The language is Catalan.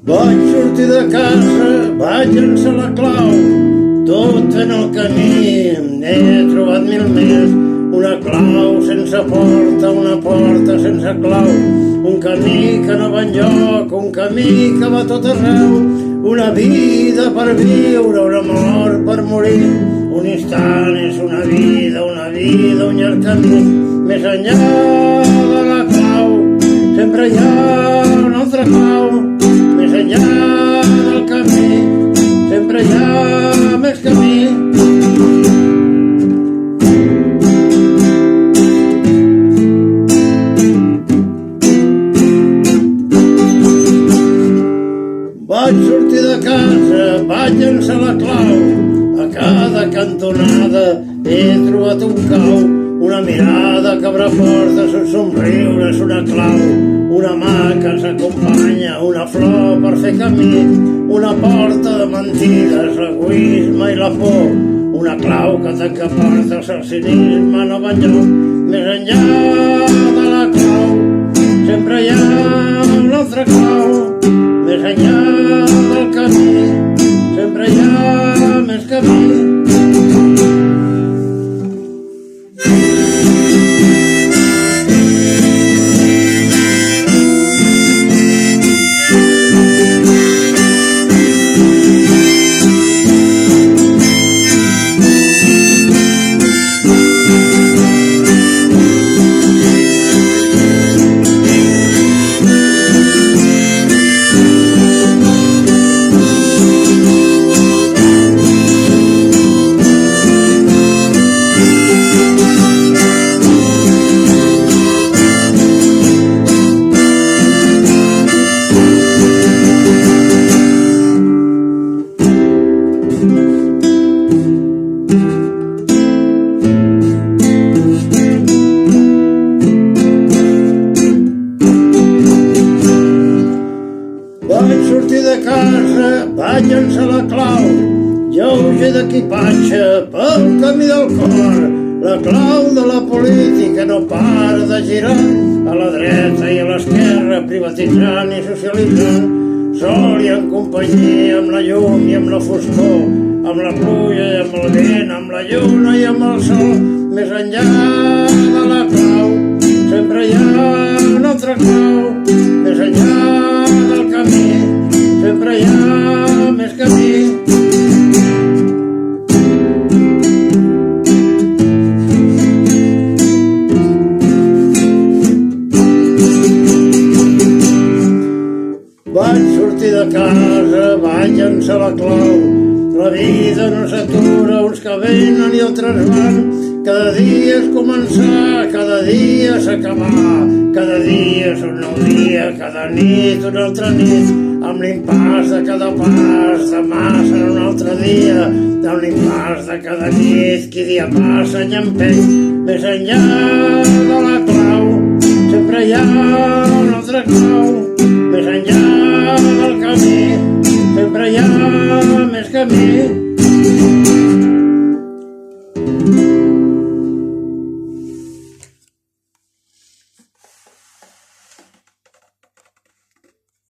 Vaig sortir de casa, vaig llançar la clau, tot en el camí n'he trobat mil més. Una clau sense porta, una porta sense clau, un camí que no va enlloc, un camí que va tot arreu, una vida per viure, una mort per morir. Un instant és una vida, un llarg camí, més enllà de la clau, sempre hi ha una altra clau. Més enllà del camí, sempre hi ha més camí. Vaig sortir de casa, vaig llançar la clau, a cada cantonada he trobat un cau, una mirada que obre portes, un somriure és una clau, una mà que ens acompanya, una flor per fer camí, una porta de mentides, l'egoisme i la por, una clau que tanca portes, el cinisme no va enlloc. Més enllà de la clau, sempre hi ha una altra clau, més enllà del camí, sempre hi ha més camí. Vaig sortir de casa, vaig llançar la clau, lleuger d'equipatge pel camí del cor. La clau de la política no para de girar, a la dreta i a l'esquerra, privatitzant i socialitzant. Sol i en companyia, amb la llum i amb la foscor, amb la pluja i amb el vent, amb la lluna i amb el sol. Més enllà de la clau, sempre hi ha una altra clau, més enllà del camí, sempre hi ha més camí. Vaig sortir de casa, vaig llançar la clau, la vida no s'atura, uns que venen i altres van. Cada dia és començar, cada dia és acabar, cada dia és un nou dia, cada nit una altra nit, amb l'impàs de cada pas, demà serà un altre dia, amb l'impàs de cada nit, qui dia passa i empeny. Més enllà de la clau, sempre hi ha una altra clau, més enllà del camí, sempre hi ha més camí.